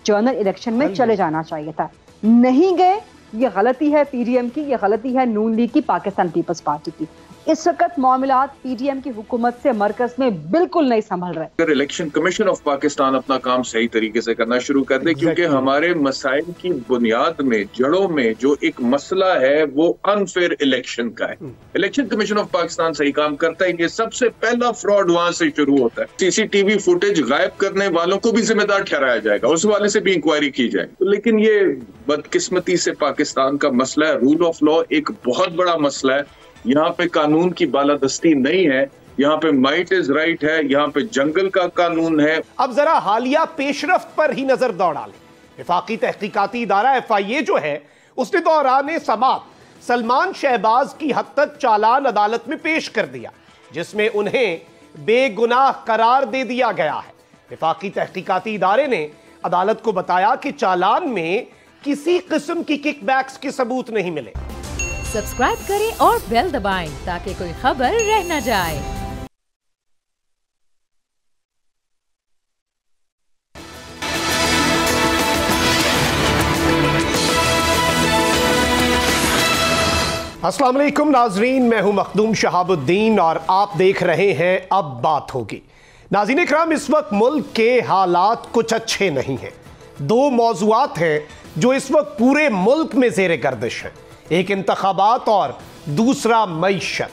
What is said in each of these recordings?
General election में चले जाना चाहिए था, नहीं गए। ये गलती है पीडीएम की, ये गलती है नून लीग की, पाकिस्तान पीपल्स पार्टी की। इस वक्त मामलात पीडीएम की हुकूमत से मरकज में बिल्कुल नहीं संभल रहे। अगर इलेक्शन कमीशन ऑफ पाकिस्तान अपना काम सही तरीके से करना शुरू कर दे, क्योंकि हमारे मसाइल की बुनियाद में, जड़ों में जो एक मसला है वो अनफेयर इलेक्शन का है। इलेक्शन कमीशन ऑफ पाकिस्तान सही काम करता है, ये सबसे पहला फ्रॉड वहां से शुरू होता है। सीसीटीवी फुटेज गायब करने वालों को भी जिम्मेदार ठहराया जाएगा, उस वाले से भी इंक्वायरी की जाए। लेकिन ये बदकिस्मती से पाकिस्तान का मसला है। रूल ऑफ लॉ एक बहुत बड़ा मसला है। यहाँ पे कानून की बालादस्ती नहीं है, यहाँ पे माइट इज राइट है, यहाँ पे जंगल का कानून है। अब जरा हालिया पेशरफ्त पर ही नजर दौड़ा लें। वफाकी तहकीकाती इदारा FIA जो है, उसने दौरान समात सलमान शहबाज की हद तक चालान अदालत में पेश कर दिया, जिसमें उन्हें बेगुनाह करार दे दिया गया है। वफाकी तहकीकाती इदारे ने अदालत को बताया कि चालान में किसी किस्म की किकबैक्स के सबूत नहीं मिले। सब्सक्राइब करें और बेल दबाएं ताकि कोई खबर रह न जाए। अस्सलाम वालेकुम नाजरीन, मैं हूं मखदूम शहाबुद्दीन और आप देख रहे हैं अब बात होगी। नाज़रीन इकराम, इस वक्त मुल्क के हालात कुछ अच्छे नहीं हैं। दो मौज़ूआत हैं जो इस वक्त पूरे मुल्क में ज़ेरे गर्दिश हैं, एक इंतखाबात और दूसरा मईशत,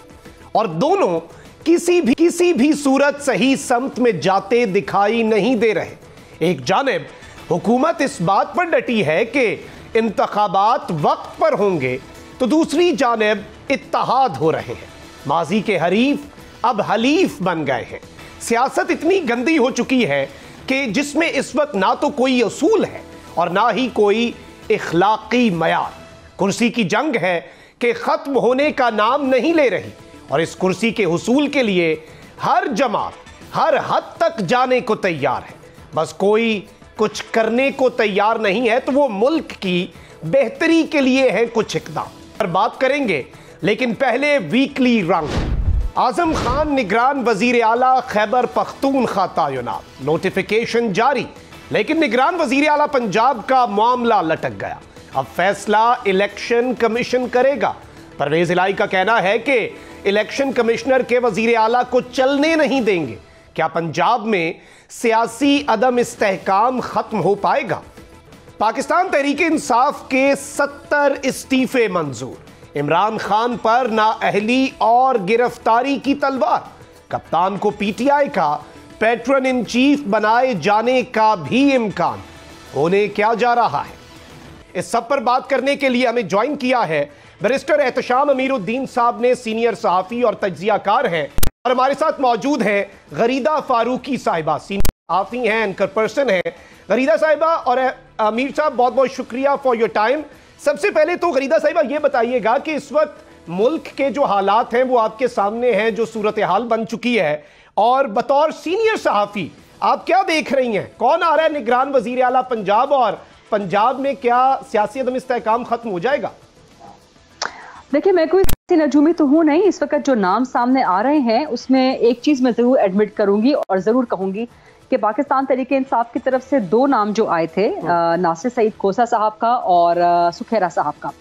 और दोनों किसी भी सूरत सही समत में जाते दिखाई नहीं दे रहे। एक जानिब हुकूमत इस बात पर डटी है कि इंतखाबात वक्त पर होंगे, तो दूसरी जानिब इत्तहाद हो रहे हैं। माजी के हरीफ अब हलीफ बन गए हैं। सियासत इतनी गंदी हो चुकी है कि जिसमें इस वक्त ना तो कोई असूल है और ना ही कोई इखलाकी मयार। कुर्सी की जंग है कि ख़त्म होने का नाम नहीं ले रही, और इस कुर्सी के हुसूल के लिए हर जमात हर हद तक जाने को तैयार है। बस कोई कुछ करने को तैयार नहीं है, तो वो मुल्क की बेहतरी के लिए है कुछ इक़दाम पर बात करेंगे। लेकिन पहले वीकली रंग। आज़म खान निगरान वज़ीर आला खैबर पख्तूनख्वा तैनात, नोटिफिकेशन जारी, लेकिन निगरान वज़ीर आला पंजाब का मामला लटक गया। अब फैसला इलेक्शन कमीशन करेगा। परवेज इलाही का कहना है कि इलेक्शन कमिश्नर के वजीर आला को चलने नहीं देंगे। क्या पंजाब में सियासी अदम इस्तेहकाम खत्म हो पाएगा? पाकिस्तान तहरीक इंसाफ के 70 इस्तीफे मंजूर। इमरान खान पर नाअहली और गिरफ्तारी की तलवार। कप्तान को PTI का पैट्रन इन चीफ बनाए जाने का भी इम्कान। होने क्या जा रहा है? इस सब पर बात करने के लिए हमें ज्वाइन किया है बैरिस्टर एहतशाम अमीरुद्दीन साहब ने, सीनियर सहाफ़ी और तज्ज़ियाकार हैं, और हमारे साथ मौजूद हैं गरीदा फारूकी साहिबा, सीनियर सहाफ़ी हैं, एंकर पर्सन हैं। गरीदा साहिबा और अमीर साहब, बहुत बहुत शुक्रिया फॉर योर टाइम। सबसे पहले तो गरीदा साहिबा ये बताइएगा कि इस वक्त मुल्क के जो हालात हैं वो आपके सामने हैं, जो सूरत हाल बन चुकी है, और बतौर सीनियर सहाफ़ी आप क्या देख रही हैं? कौन आ रहा है निगरान वज़ीर आला पंजाब, और पंजाब में क्या सियासी अदम इस्तेहकाम खत्म हो जाएगा? देखिए, मैं कोई नजूमी तो हूँ नहीं। इस वक्त जो नाम सामने आ रहे हैं उसमें एक चीज मैं जरूर एडमिट करूंगी और जरूर कहूंगी कि पाकिस्तान तहरीक इंसाफ की तरफ से दो नाम जो आए थे, नासिर सईद खोसा साहब का और सुखैरा साहब का,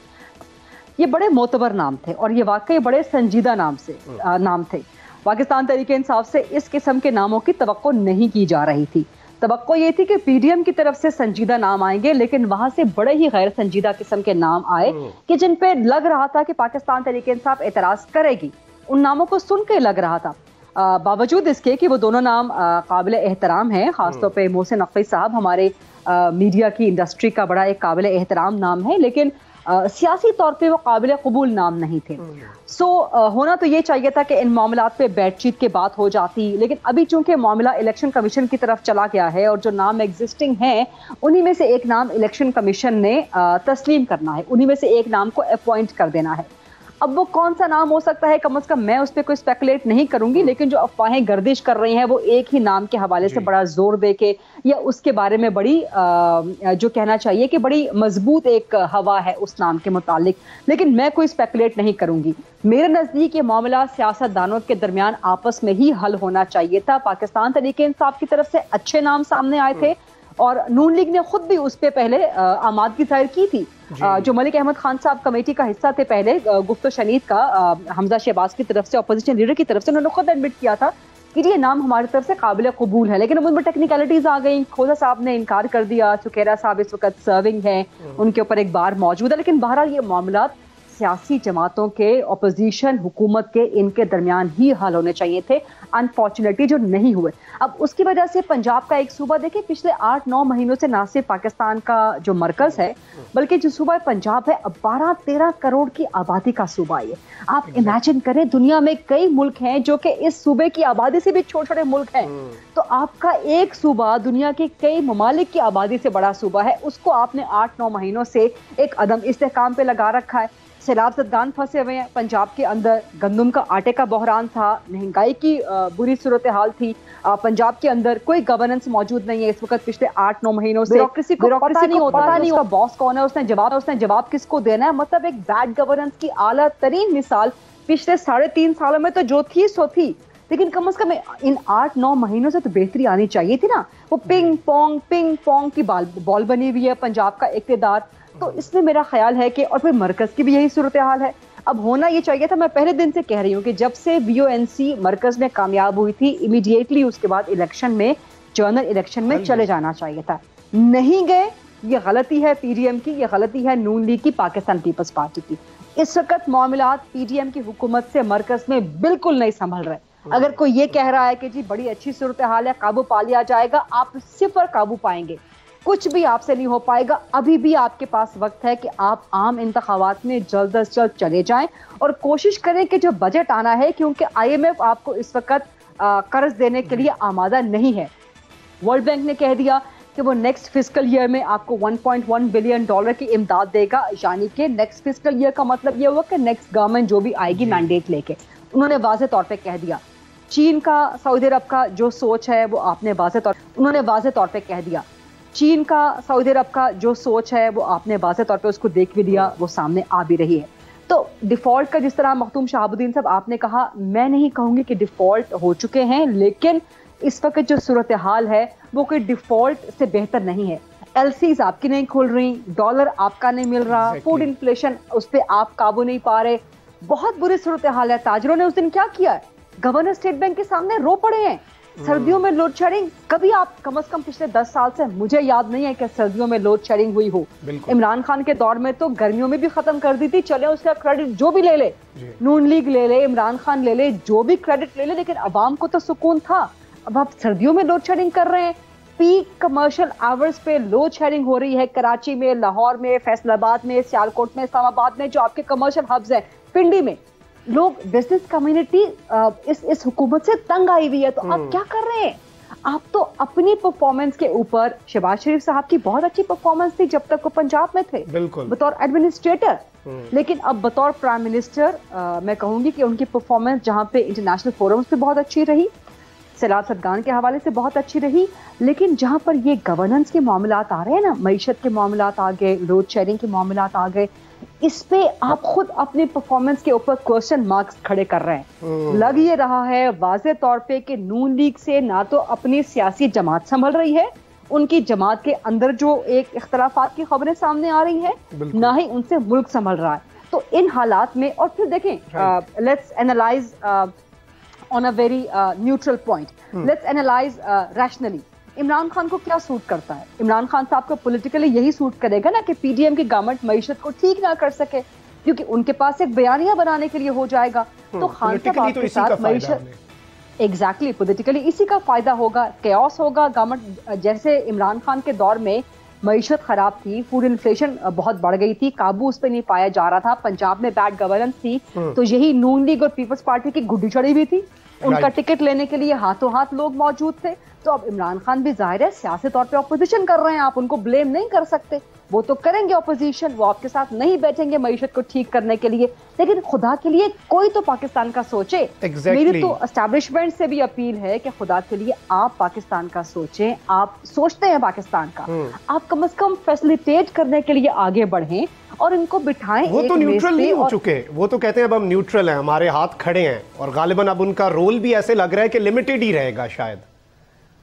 ये बड़े मोतबर नाम थे और ये वाकई बड़े संजीदा नाम थे। पाकिस्तान तहरीक इंसाफ से इस किस्म के नामों की तवक्को नहीं की जा रही थी। तवक्को ये थी कि पीडीएम की तरफ से संजीदा नाम आएंगे, लेकिन वहां से बड़े ही गैर संजीदा किस्म के नाम आए कि जिन पे लग रहा था कि पाकिस्तान तहरीक इंसाफ एतराज करेगी। उन नामों को सुन के लग रहा था, बावजूद इसके कि वो दोनों नाम काबिल एहतराम हैं। खासतौर पे मोहसिन नकवी साहब हमारे मीडिया की इंडस्ट्री का बड़ा एक काबिल एहतराम नाम है, लेकिन सियासी तौर पे वो काबिल कबूल नाम नहीं थे। होना तो ये चाहिए था कि इन मामलात पे बैठचीत के बात हो जाती, लेकिन अभी चूंकि मामला इलेक्शन कमीशन की तरफ चला गया है और जो नाम एग्जिस्टिंग हैं उन्हीं में से एक नाम इलेक्शन कमीशन ने तस्लीम करना है, उन्हीं में से एक नाम को अपॉइंट कर देना है। अब वो कौन सा नाम हो सकता है, कम से कम मैं उस पर कोई स्पेकुलेट नहीं करूंगी, लेकिन जो अफवाहें गर्दिश कर रही हैं वो एक ही नाम के हवाले से बड़ा जोर दे के या उसके बारे में बड़ी जो कहना चाहिए कि बड़ी मजबूत एक हवा है उस नाम के मुतालिक, लेकिन मैं कोई स्पेकुलेट नहीं करूंगी। मेरे नजदीक ये मामला सियासतदानों के दरमियान आपस में ही हल होना चाहिए था। पाकिस्तान तहरीक इंसाफ की तरफ से अच्छे नाम सामने आए थे, اور نون لیگ نے خود بھی اس پہ پہلے آمادگی ظاہر کی تھی. جو ملک احمد خان صاحب کمیٹی کا حصہ تھے پہلے گفت و شنید کا حمزہ شہباز کی طرف سے، اپوزیشن لیڈر کی طرف سے، انہوں نے خود ایڈمٹ کیا تھا کہ یہ نام ہماری طرف سے قابل قبول ہے، لیکن اب ان میں ٹیکنیکلٹیز آ گئیں. کھوسا صاحب نے انکار کر دیا، چکیرا صاحب اس وقت سرونگ ہیں، ان کے اوپر ایک بار موجود ہے. لیکن بہرحال یہ معاملات سیاسی جماعتوں کے، اپوزیشن، حکومت کے، ان کے درمیان ہی حل ہونے چاہیے تھے، انفارچونیٹلی جو نہیں ہوئے. اب اس کی وجہ سے پنجاب کا ایک صوبہ دیکھیں پچھلے 8-9 مہینوں سے نہ صرف پاکستان کا جو مرکز ہے بلکہ جو صوبہ پنجاب ہے اب 12-13 کروڑ کی آبادی کا صوبہ ہے. آپ امیجن کریں دنیا میں کئی ملک ہیں جو کہ اس صوبے کی آبادی سے بھی چھوٹے چھوٹے ملک ہیں، تو آپ کا ایک صوبہ دنیا کے کئی ممالک کی آبادی سے بڑا صوبہ ہے، اس کو آپ نے 8-9 مہینوں سے ایک عدم استحکام پہ لگا رکھا ہے. سیلاب زدگان پھنسے ہوئے ہیں پنجاب کے اندر، گندم کا آٹے کا بحران تھا، مہنگائی کی بری صورتحال تھی پنجاب کے اندر، کوئی گورننس موجود نہیں ہے اس وقت پچھلے 8-9 مہینوں سے. بیوروکریسی کو پتہ نہیں ہوتا باس کون ہے، اس نے جواب کس کو دینا ہے. مطلب ایک بیڈ گورننس کی اعلیٰ ترین مثال پچھلے 3.5 سالوں میں تو جو تھی سو تھی، لیکن کم از کم ان 8-9 مہینوں سے تو بہتری آنی چاہیے تھی نا. وہ پنگ پونگ کی بال بنی ہوئی ہے پنجاب کا اقتدار. تو اس میں میرا خیال ہے کہ اور پھر مرکز کی بھی یہی صورتحال ہے. اب ہونا یہ چاہیے تھا، میں پہلے دن سے کہہ رہی ہوں کہ جب سے BONC مرکز میں کامیاب ہوئی تھی امیڈیٹلی اس کے بعد الیکشن میں، جنرل الیکشن میں چلے جانا چاہیے تھا. نہیں گئے، یہ غلطی ہے PDM کی، یہ غلطی ہے نون لیگ کی، پاکستان پیپلز پارٹی کی. اس وقت معاملات PDM کی حکومت سے مرکز میں بالکل نہیں سنبھل رہے. اگر کوئی یہ کہہ رہا ہے کہ جی بڑی اچھی صورتحال ہے، قابو پا لیا جائے گا، آپ صفر قابو پائیں گے، کچھ بھی آپ سے نہیں ہو پائے گا. ابھی بھی آپ کے پاس وقت ہے کہ آپ عام انتخابات میں جلد از جلد چلے جائیں اور کوشش کریں کہ جو بجٹ آنا ہے، کیونکہ IMF آپ کو اس وقت قرض دینے کے لیے آمادہ نہیں ہے. ورلڈ بینک نے کہہ دیا کہ وہ نیکسٹ فسکل ایئر میں آپ کو $1.1 بلین کی امداد دے گا، یعنی کہ نیکسٹ فسکل ایئر کا مطلب یہ ہوا کہ نیکسٹ گورنمنٹ جو بھی آئے گی مینڈیٹ لے کے. انہوں نے واضح طور پہ کہہ دیا. چین کا، سعودی عرب کا جو سوچ ہے وہ آپ نے واضح طور پہ کہہ دیا. چین کا، سعودی عرب کا جو سوچ ہے وہ آپ نے واضح طور پہ اس کو دیکھ بھی دیا، وہ سامنے آ بھی رہی ہے. تو ڈیفالٹ کا جس طرح مختوم شہاب الدین صاحب آپ نے کہا، میں نہیں کہوں گی کہ ڈیفالٹ ہو چکے ہیں، لیکن اس وقت جو صورتحال ہے وہ کوئی ڈیفالٹ سے بہتر نہیں ہے. LCs آپ کی نہیں کھل رہی، ڈالر آپ کا نہیں مل رہا، فوڈ انفلیشن اس پہ آپ قابو نہیں پا رہے، بہت بری صورتحال ہے. تاجروں نے اس دن کیا کیا ہے، گورنر اسٹیٹ بینک کے سامنے رو پڑے ہیں. سردیوں میں لوڈ شیڈنگ کبھی آپ کم از کم پچھلے 10 سال سے مجھے یاد نہیں ہے کہ سردیوں میں لوڈ شیڈنگ ہوئی ہو. عمران خان کے دور میں تو گرمیوں میں بھی ختم کر دی تھی، چلے اس کا کریڈٹ جو بھی لے لے، نون لیگ لے لے، عمران خان لے لے، جو بھی کریڈٹ لے لے، لیکن عوام کو تو سکون تھا. اب آپ سردیوں میں لوڈ شیڈنگ کر رہے ہیں، پیک کمرشل آورز پہ لوڈ شیڈنگ ہو رہی ہے کراچی میں، لاہور میں، فیصل آباد میں، سیالکوٹ میں، اسلام آباد میں، جو آپ کے کمرشل ہبز ہیں، پنڈی میں. لوگ بزنس کمیونٹی اس حکومت سے تنگ آئی ہوئی ہے. تو آپ کیا کر رہے ہیں؟ آپ تو اپنی پرفارمنس کے اوپر، شہباز شریف صاحب کی بہت اچھی پرفارمنس تھی جب تک وہ پنجاب میں تھے بطور ایڈمنسٹریٹر، لیکن اب بطور پرائم منسٹر میں کہوں گی کہ ان کی پرفارمنس جہاں پہ انٹرنیشنل فورمز پہ بہت اچھی رہی، سیلاب زدگان کے حوالے سے بہت اچھی رہی، لیکن جہاں پر یہ گورننس کے معاملات آ رہے ہیں نا، معیشت کے معاملات آ گئے، لوڈ شیڈنگ کے معاملات آ گئے، اس پہ آپ خود اپنی پرفارمنس کے اوپر کوسچن مارکس کھڑے کر رہے ہیں. لگ یہ رہا ہے واضح طور پہ کہ نون لیگ سے نہ تو اپنی سیاسی جماعت سنبھل رہی ہے، ان کی جماعت کے اندر جو ایک اختلافات کی خبریں سامنے آ رہی ہیں، نہ ہی ان سے ملک سنبھل رہا ہے. تو ان حالات میں، اور پھر دیکھیں let's analyse on a very neutral point, let's analyse rationally. Imran Khan کو کیا سوٹ کرتا ہے؟ عمران خان صاحب کو پولیٹیکلی یہی سوٹ کرے گا نا کہ PDM کی گورنمنٹ معیشت کو ٹھیک نہ کر سکے، کیونکہ ان کے پاس ایک بیانیہ بنانے کے لیے ہو جائے گا. تو خان صاحب آپ کے ساتھ معیشت ایگزیکٹلی پولیٹیکلی اسی کا فائدہ ہوگا، کیوس ہوگا. گورنمنٹ جیسے عمران خان کے دور میں معیشت خراب تھی، فوڈ انفلیشن بہت بڑھ گئی تھی، قابو اس پہ نہیں پایا جا رہا تھا، پنجاب میں بیڈ گورننس تھی، تو یہی نون لیگ اور پیپلز پارٹی کی گڈی چڑھی ہوئی تھی، ان کا ٹکٹ لینے کے لیے ہاتھوں ہاتھ لوگ موجود تھے. تو اب عمران خان بھی ظاہر ہے سیاسی طور پہ اپوزیشن کر رہے ہیں، آپ ان کو بلیم نہیں کر سکتے، وہ تو کریں گے اپوزیشن، وہ آپ کے ساتھ نہیں بیٹھیں گے معیشت کو ٹھیک کرنے کے لیے، لیکن خدا کے لیے کوئی تو پاکستان کا سوچے. میری تو اسٹیبلشمنٹ سے بھی اپیل ہے کہ خدا کے لیے آپ پاکستان کا سوچیں. آپ سوچتے ہیں پاکستان کا، آپ کم از کم فیسلیٹیٹ کرنے کے لیے آگے بڑھیں اور ان کو بٹھائیں. وہ تو نیوٹرل نہیں ہو چکے، وہ تو کہتے ہیں اب ہم نیوٹرل ہیں، ہمارے ہاتھ کھڑے ہیں، اور غالباً اب ان کا رول بھی ایسے لگ رہا ہے کہ لمیٹڈ ہی رہے گا شاید.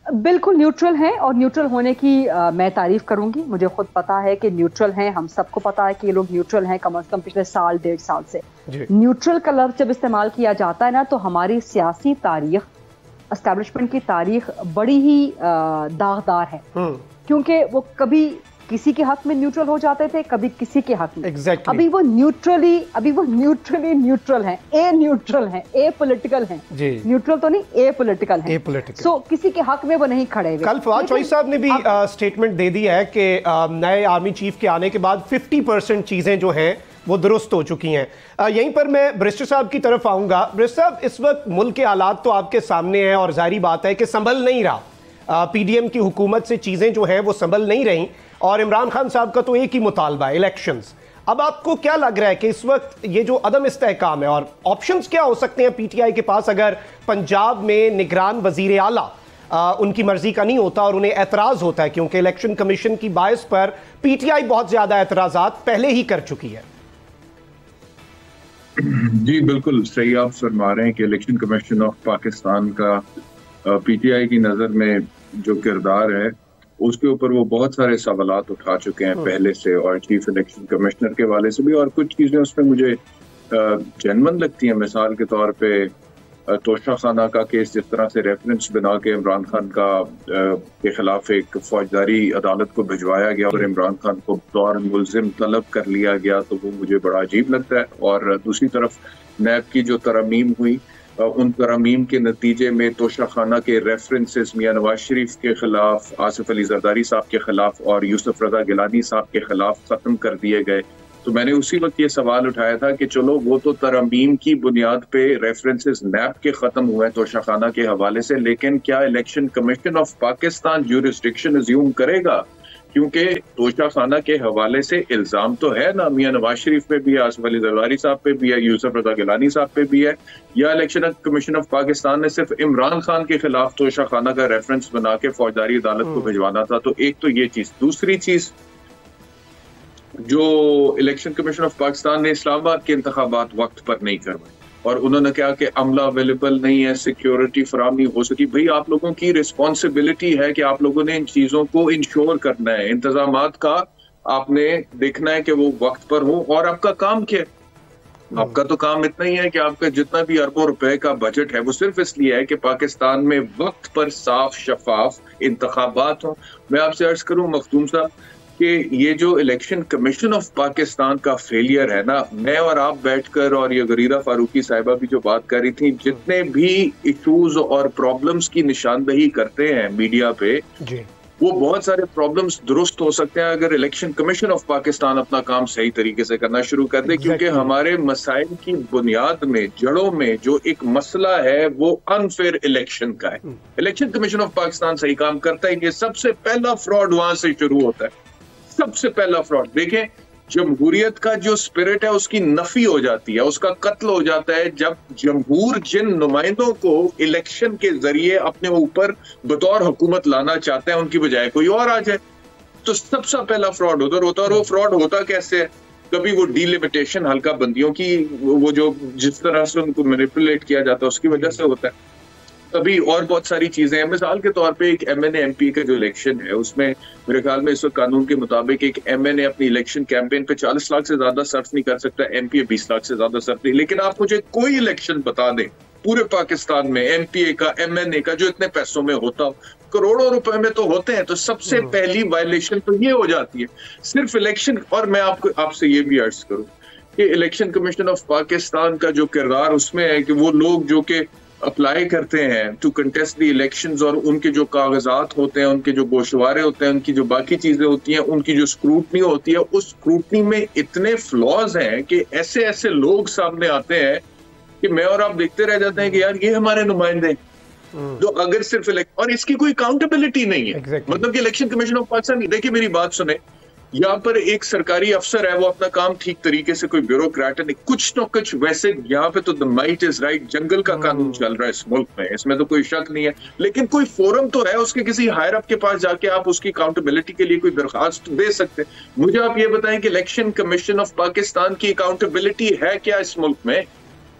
बिल्कुल न्यूट्रल हैं और न्यूट्रल होने की मैं तारीफ करूंगी। मुझे खुद पता है कि न्यूट्रल हैं, हम सबको पता है कि ये लोग न्यूट्रल हैं कम से कम पिछले साल 1.5 साल से। न्यूट्रल कलर जब इस्तेमाल किया जाता है ना तो हमारी सियासी तारीख, एस्टैब्लिशमेंट की तारीख बड़ी ही दागदार है, क्योंकि वो कभी किसी के हक में न्यूट्रल हो जाते थे, कभी किसी के हक में। अभी वो न्यूट्रली न्यूट्रल हैं, ए न्यूट्रल हैं, ए पॉलिटिकल हैं, न्यूट्रल तो नहीं, ए पॉलिटिकल हैं। सो किसी के हक में वो नहीं खड़े हुए। कल फवाद चौधरी साहब ने भी स्टेटमेंट दे दी है कि नए आर्मी चीफ के आने के बाद 50% चीजें जो हैं वो दुरुस्त हो चुकी हैं। यहीं पर मैं बैरिस्टर साहब की तरफ आऊंगा। बैरिस्टर साहब, इस वक्त मुल्क के हालात तो आपके सामने हैं और जाहिर बात है कि संभल नहीं रहा, पीडीएम की हुकूमत से चीजें जो हैं वो संभल नहीं रही और इमरान खान साहब का तो एक ही मुतालबा है, इलेक्शंस। अब आपको क्या लग रहा है कि इस वक्त ये जो अदम इस्तेहकाम है और ऑप्शंस क्या हो सकते हैं पीटीआई के पास अगर पंजाब में निगरान वजीर आला उनकी मर्जी का नहीं होता और उन्हें एतराज होता है, क्योंकि इलेक्शन कमीशन की बायस पर पीटीआई बहुत ज्यादा एतराजात पहले ही कर चुकी है। जी बिल्कुल सही आप फरमा रहे हैं कि इलेक्शन कमीशन ऑफ पाकिस्तान का पीटीआई की नजर में जो किरदार है उसके ऊपर वो बहुत सारे सवालात उठा चुके हैं पहले से, और चीफ इलेक्शन कमिश्नर के वाले से भी, और कुछ चीजें उसमें मुझे जनमन लगती हैं। मिसाल के तौर पे तोशा खाना का केस जिस तरह से रेफरेंस बना के इमरान खान का के खिलाफ एक फौजदारी अदालत को भिजवाया गया और इमरान खान को बतौर मुलजिम तलब कर लिया गया, तो वो मुझे बड़ा अजीब लगता है। और दूसरी तरफ नैब की जो तरमीम हुई, उन तरमीम के नतीजे में तोशा खाना के रेफरेंसेस मियां नवाज शरीफ के खिलाफ, आसिफ अली जरदारी साहब के खिलाफ और यूसुफ रजा गिलानी साहब के खिलाफ खत्म कर दिए गए। तो मैंने उसी वक्त ये सवाल उठाया था कि चलो वो तो तरमीम की बुनियाद पे रेफरेंसेस नैब के खत्म हुए तोशा खाना के हवाले से, लेकिन क्या election commission of Pakistan jurisdiction assume करेगा? क्योंकि तोशा खाना के हवाले से इल्जाम तो है ना, मियां नवाज शरीफ पे भी है, आसिफ अली जरदारी साहब पे भी है, यूसुफ रजा गिलानी साहब पे भी है, या इलेक्शन कमीशन ऑफ पाकिस्तान ने सिर्फ इमरान खान के खिलाफ तोशा खाना का रेफरेंस बना के फौजदारी अदालत को भिजवाना था? तो एक तो ये चीज। दूसरी चीज, जो इलेक्शन कमीशन ऑफ पाकिस्तान ने इस्लामाबाद के इंतखाबात वक्त पर नहीं करवाए और उन्होंने कहा कि अमला अवेलेबल नहीं है, सिक्योरिटी फराहम नहीं हो सकी। भाई आप लोगों की रिस्पॉन्सिबिलिटी है कि आप लोगों ने इन चीजों को इंश्योर करना है, इंतजामात का आपने देखना है कि वो वक्त पर हो। और आपका काम क्या है? आपका तो काम इतना ही है कि आपका जितना भी अरबों रुपए का बजट है वो सिर्फ इसलिए है कि पाकिस्तान में वक्त पर साफ शफाफ इंतखाबात हो। मैं आपसे अर्ज करूं मखदूम साहब कि ये जो इलेक्शन कमीशन ऑफ पाकिस्तान का फेलियर है ना, मैं और आप बैठकर और ये गरीदा फारूकी साहिबा भी जो बात कर रही थी, जितने भी इशूज और प्रॉब्लम्स की निशानदही करते हैं मीडिया पे जी, वो बहुत सारे प्रॉब्लम्स दुरुस्त हो सकते हैं अगर इलेक्शन कमीशन ऑफ पाकिस्तान अपना काम सही तरीके से करना शुरू कर दे। क्योंकि हमारे मसाइल की बुनियाद में, जड़ों में जो एक मसला है वो अनफेयर इलेक्शन का है। इलेक्शन कमीशन ऑफ पाकिस्तान सही काम करता है, ये सबसे पहला फ्रॉड वहां से शुरू होता है। सबसे पहला फ्रॉड देखें, जमहूरियत का जो स्पिरिट है उसकी नफी हो जाती है, उसका कत्ल हो जाता है जब जमहूर जिन नुमाइंदों को इलेक्शन के जरिए अपने ऊपर बतौर हुकूमत लाना चाहते हैं उनकी बजाय कोई और आ जाए, तो सबसे पहला फ्रॉड उधर होता है। और वो फ्रॉड होता कैसे है? कभी वो डीलिमिटेशन हल्का बंदियों की, वो जो जिस तरह से उनको मैनिपुलेट किया जाता है उसकी वजह से होता है। अभी और बहुत सारी चीजें हैं। मिसाल के तौर पे एक एमएनए एमपी का जो इलेक्शन है उसमें मेरे ख्याल में इस वक्त कानून के मुताबिक एक एमएनए अपनी इलेक्शन कैंपेन पे 40 लाख से ज्यादा सर्फ नहीं कर सकता, एमपीए 20 लाख से ज्यादा सर्फ नहीं। लेकिन आप मुझे कोई इलेक्शन बता दें पूरे पाकिस्तान में एमपीए का, एमएनए का, जो इतने पैसों में होता हो, करोड़ों रुपए में तो होते हैं, तो सबसे पहली वायलेशन तो ये हो जाती है सिर्फ इलेक्शन। और मैं आपसे ये भी अर्ज करूं कि इलेक्शन कमीशन ऑफ पाकिस्तान का जो किरदार उसमें है कि वो लोग जो कि अप्लाई करते हैं टू कंटेस्ट द इलेक्शंस और उनके जो कागजात होते हैं, उनके जो गोशवारे होते हैं, उनकी जो बाकी चीजें होती हैं, उनकी जो स्क्रूटनी होती है, उस स्क्रूटनी में इतने फ्लॉज हैं कि ऐसे ऐसे लोग सामने आते हैं कि मैं और आप देखते रह जाते हैं कि यार ये हमारे नुमाइंदे जो अगर सिर्फ और इसकी कोई अकाउंटेबिलिटी नहीं है। मतलब कि इलेक्शन कमीशन ऑफ पाकिस्तान, देखिए मेरी बात सुने, यहाँ पर एक सरकारी अफसर है, वो अपना काम ठीक तरीके से, कोई ब्यूरोक्रेट है नहीं, कुछ न कुछ वैसे यहाँ पे तो द माइट इज राइट, जंगल का कानून चल रहा है इस मुल्क में, इसमें तो कोई शक नहीं है। लेकिन कोई फोरम तो है, उसके किसी हायर अप के पास जाके आप उसकी अकाउंटेबिलिटी के लिए कोई दरखास्त दे सकते हैं। मुझे आप ये बताएं कि इलेक्शन कमीशन ऑफ पाकिस्तान की अकाउंटेबिलिटी है क्या इस मुल्क में?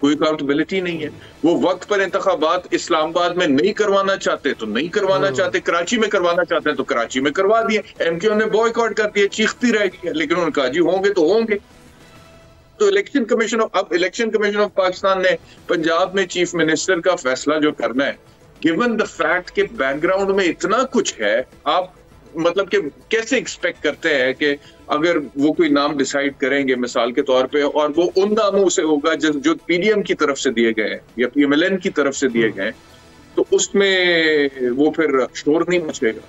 کوئی اکاؤنٹیبلٹی نہیں ہے. وہ وقت پر انتخابات اسلام آباد میں نہیں کروانا چاہتے تو نہیں کروانا چاہتے, کراچی میں کروانا چاہتے ہیں تو کراچی میں کروا دیے. ایم کیو نے بوائیکاٹ کر دیا, چیختی رہ گئی, لیکن انہوں نے کہا جی ہوں گے تو ہوں گے. تو الیکشن کمیشن آف پاکستان نے پنجاب میں چیف منسٹر کا فیصلہ جو کرنا ہے, گیون دا فیکٹ کہ بیک گراؤنڈ میں اتنا کچھ ہے, آپ مطلب کہ کیسے ایکسپیکٹ کرتے ہیں کہ اگر وہ کوئی نام ڈیسائیڈ کریں گے مثال کے طور پہ, اور وہ ان ناموں سے ہوگا جو پی ڈی ایم کی طرف سے دیے گئے ہیں یا پی ایم ایل این کی طرف سے دیے گئے ہیں, تو اس میں وہ پھر شور نہیں مچے گا,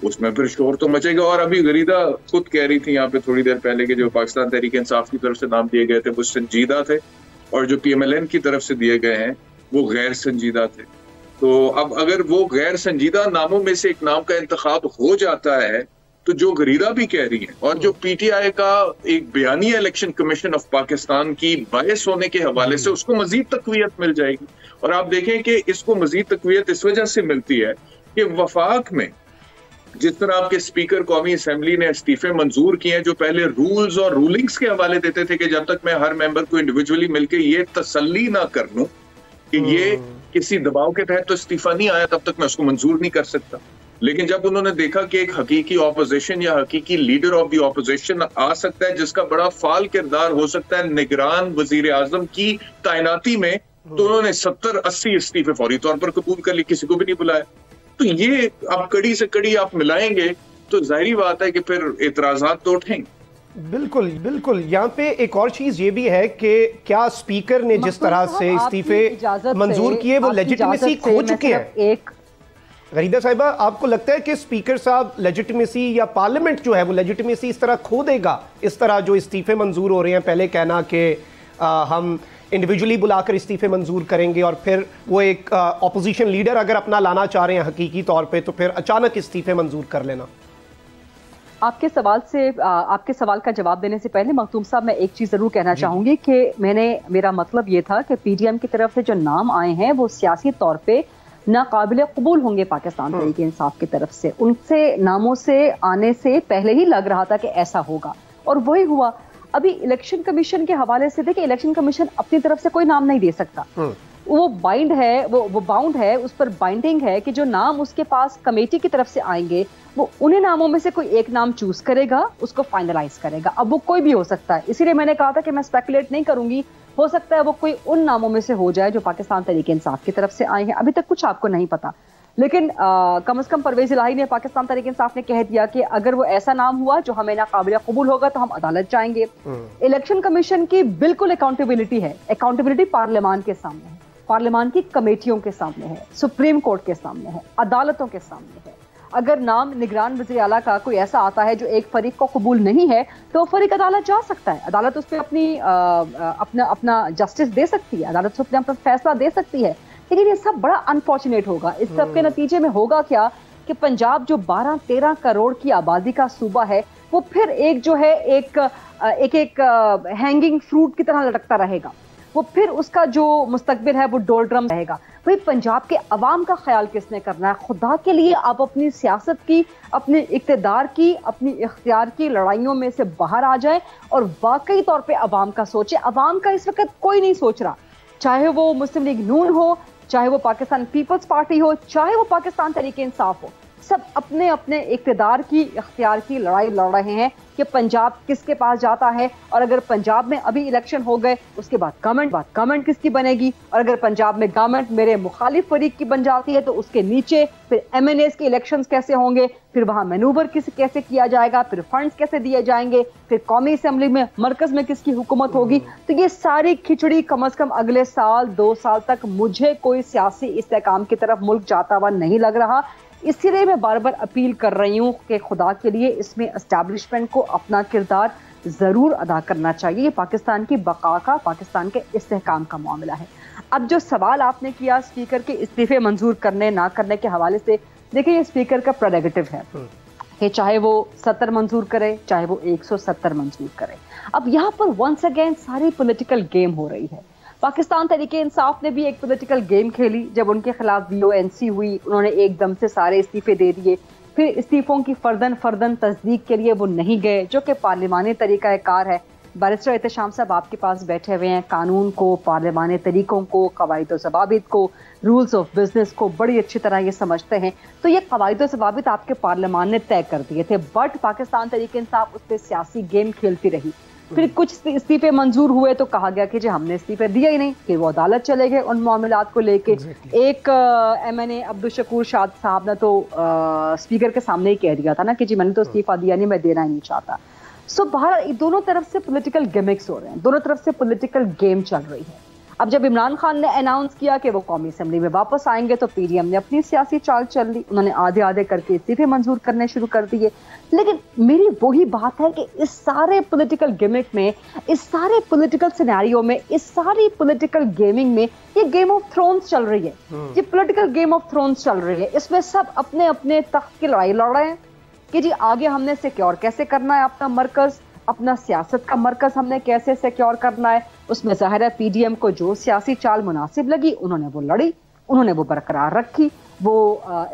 اس میں پھر شور تو مچے گا. اور ابھی غریدہ خود کہہ رہی تھی یہاں پہ تھوڑی دیر پہلے کہ جو پاکستان تحریک انصاف کی طرف سے نام دیے گئے تھے وہ سنجیدہ تھے, اور جو پی ایم ایل این کی طرف سے دیے گئے ہیں وہ غیر سنجیدہ تھے. تو اب اگر وہ غیر سنجیدہ ناموں میں سے ایک نام کا انتخاب ہو جاتا ہے تو جو غریدہ بھی کہہ رہی ہیں اور جو پی ٹی آئی کا ایک بیانیہ الیکشن کمیشن آف پاکستان کی باعث ہونے کے حوالے سے اس کو مزید تقویت مل جائے گی. اور آپ دیکھیں کہ اس کو مزید تقویت اس وجہ سے ملتی ہے کہ وفاق میں جس طرح آپ کے اسپیکر قومی اسمبلی نے استعفے منظور کیے ہیں, جو پہلے رولز اور رولنگز کے حوالے دیتے تھے کہ جب تک میں ہر ممبر کو انڈیویجولی مل کے یہ تسلی نہ کر لوں کہ یہ کسی دباؤ کے تحت تو استعفیٰ نہیں آیا تب تک میں اس کو منظور نہیں کر سکتا. لیکن جب انہوں نے دیکھا کہ ایک حقیقی اپوزیشن یا حقیقی لیڈر آف دی اپوزیشن آ سکتا ہے جس کا بڑا فعال کردار ہو سکتا ہے نگران وزیر اعظم کی تعیناتی میں, تو انہوں نے 70-80 استعفے فوری طور پر قبول کر لی, کسی کو بھی نہیں بلایا. تو یہ آپ کڑی سے کڑی آپ ملائیں گے تو ظاہری بات ہے کہ پھر اعتراضات تو اٹھیں گے. بالکل بالکل. یہاں پہ ایک اور چیز یہ بھی ہے کہ کیا اسپیکر نے جس طرح سے استعفے منظور کیے وہ لیجیٹمیسی کھو چکے ہیں؟ غریدہ صاحبہ, آپ کو لگتا ہے کہ اسپیکر صاحب لیجیٹمیسی یا پارلیمنٹ جو ہے وہ لیجیٹمیسی اس طرح کھو دے گا, اس طرح جو استعفے منظور ہو رہے ہیں؟ پہلے کہنا کہ ہم انڈیویجولی بلا کر استعفے منظور کریں گے, اور پھر وہ ایک اپوزیشن لیڈر اگر اپنا لانا چاہ رہے ہیں حقیقی طور پہ تو پھر اچانک استعفے منظور کر لینا. آپ کے سوال کا جواب دینے سے پہلے مختوم صاحب میں ایک چیز ضرور کہنا چاہوں گی کہ میرا مطلب یہ تھا کہ پی ڈی ایم کی طرف سے جو نام آئے ہیں وہ سیاسی طور پہ ناقابل قبول ہوں گے پاکستان تحریک انصاف کی طرف سے. ان سے ناموں سے آنے سے پہلے ہی لگ رہا تھا کہ ایسا ہوگا, اور وہی ہوا. ابھی الیکشن کمیشن کے حوالے سے دیکھیں, الیکشن کمیشن اپنی طرف سے کوئی نام نہیں دے سکتا, وہ باؤنڈ ہے, اس پر بائنڈنگ ہے کہ جو نام اس کے پاس کمیٹی کی طرف سے آئیں گے وہ انہیں ناموں میں سے کوئی ایک نام چوز کرے گا, اس کو فائنلائز کرے گا. اب وہ کوئی بھی ہو سکتا ہے, اسی لیے میں نے کہا تھا کہ میں اسپیکولیٹ نہیں کروں گی, ہو سکتا ہے وہ کوئی ان ناموں میں سے ہو جائے جو پاکستان تحریک انصاف کی طرف سے آئے ہیں. ابھی تک کچھ آپ کو نہیں پتا, لیکن کم از کم پرویز الہی نے, پاکستان تحریک انصاف نے کہہ دیا کہ اگر وہ ایسا نام ہوا جو ہمیں ناقابل قبول ہوگا تو ہم عدالت جائیں گے. الیکشن کمیشن کی بالکل اکاؤنٹیبلٹی ہے, اکاؤنٹیبلٹی پارلیمان کے سامنے ہے, پارلیمان کی کمیٹیوں کے سامنے ہے, سپریم کورٹ کے سامنے ہے, عدالتوں کے سامنے ہے. اگر نام نگران وزیر اعلیٰ کا کوئی ایسا آتا ہے جو ایک فریق کو قبول نہیں ہے تو وہ فریق عدالت جا سکتا ہے, عدالت اس پہ اپنا جسٹس دے سکتی ہے, عدالت اس پہ اپنا فیصلہ دے سکتی ہے. لیکن یہ سب بڑا انفارچونیٹ ہوگا. اس سب کے نتیجے میں ہوگا کیا کہ پنجاب جو 12-13 کروڑ کی آبادی کا صوبہ ہے وہ پھر ایک جو ہے ایک ہینگنگ فروٹ کی طرح لٹکتا رہے گا. وہ پھر اس کا جو مستقبل ہے وہ ڈولڈرم رہے گا. بھئی پنجاب کے عوام کا خیال کس نے کرنا ہے؟ خدا کے لیے آپ اپنی سیاست کی, اپنے اقتدار کی, اپنی اختیار کی لڑائیوں میں سے باہر آ جائیں اور واقعی طور پہ عوام کا سوچیں. عوام کا اس وقت کوئی نہیں سوچ رہا, چاہے وہ مسلم لیگ نون ہو, چاہے وہ پاکستان پیپلز پارٹی ہو, چاہے وہ پاکستان تحریک انصاف ہو, سب اپنے اپنے اقتدار کی, اختیار کی لڑائی لڑ رہے ہیں کہ پنجاب کس کے پاس جاتا ہے. اور اگر پنجاب میں ابھی الیکشن ہو گئے اس کے بعد گورنمنٹ کس کی بنے گی, اور اگر پنجاب میں گورنمنٹ میرے مخالف فریق کی بن جاتی ہے تو اس کے نیچے پھر ایم این ایز کے الیکشنز کیسے ہوں گے, پھر وہاں مینوور کیسے کیا جائے گا, پھر فنڈز کیسے دیے جائیں گے, پھر قومی اسمبلی میں مرکز میں کس کی حکومت ہوگی. تو یہ ساری کھچڑی کم از کم اگلے 1-2 سال تک مجھے کوئی سیاسی استحکام کی طرف ملک جاتا ہوا نہیں لگ رہا. اسی لیے میں بار بار اپیل کر رہی ہوں کہ خدا کے لیے اس میں اسٹیبلشمنٹ کو اپنا کردار ضرور ادا کرنا چاہیے. یہ پاکستان کی بقا کا, پاکستان کے استحکام کا معاملہ ہے. اب جو سوال آپ نے کیا اسپیکر کے استعفے منظور کرنے نہ کرنے کے حوالے سے, دیکھیں یہ اسپیکر کا پریروگیٹو ہے کہ چاہے وہ 70 منظور کرے چاہے وہ 170 منظور کرے. اب یہاں پر ونس اگین ساری پولیٹیکل گیم ہو رہی ہے. پاکستان تحریک انصاف نے بھی ایک پولیٹیکل گیم کھیلی جب ان کے خلاف VONC ہوئی, انہوں نے ایک دم سے سارے استعفے دے دیے. پھر استعفوں کی فردن تصدیق کے لیے وہ نہیں گئے جو کہ پارلیمانی طریقہ کار ہے. बैरिस्टर एहतशाम साहब आपके पास बैठे हुए हैं, कानून को, पार्लिमानी तरीकों को, कवायद व ज़वाबित को, रूल्स ऑफ बिजनेस को बड़ी अच्छी तरह ये समझते हैं। तो ये कवायद व ज़वाबित आपके पार्लियामान ने तय कर दिए थे, बट पाकिस्तान तहरीक इंसाफ उस पर सियासी गेम खेलती रही। फिर कुछ इस्तीफे मंजूर हुए तो कहा गया कि जी हमने इस्तीफे दिया ही नहीं, फिर वो अदालत चले गए उन मामलात को लेके। एक MNA अब्दुल शकूर शाद साहब ने तो स्पीकर के सामने ही कह दिया था ना कि जी मैंने तो इस्तीफा दिया नहीं, मैं देना ही नहीं चाहता। सो बहरहाल दोनों तरफ से पॉलिटिकल गिमिक्स हो रहे हैं, दोनों तरफ से पॉलिटिकल गेम चल रही है। अब जब इमरान खान ने अनाउंस किया कि वो कौमी असेंबली में वापस आएंगे तो PDM ने अपनी सियासी चाल चल ली, उन्होंने आधे आधे करके इस्तीफे मंजूर करने शुरू कर दिए। लेकिन मेरी वही बात है कि इस सारे पॉलिटिकल गिमिक में, इस सारे पॉलिटिकल सिनेरियो में, इस सारी पॉलिटिकल गेमिंग में ये गेम ऑफ थ्रोन्स चल रही है, ये पॉलिटिकल गेम ऑफ थ्रोन्स चल रही है। इसमें सब अपने अपने तख्त की लड़ाई लड़ रहे हैं कि जी आगे हमने सिक्योर कैसे करना है अपना मरकज, अपना सियासत का मरकज हमने कैसे सिक्योर करना है। उसमें ज़ाहिर है PDM को जो सियासी चाल मुनासिब लगी उन्होंने वो लड़ी, उन्होंने वो बरकरार रखी। वो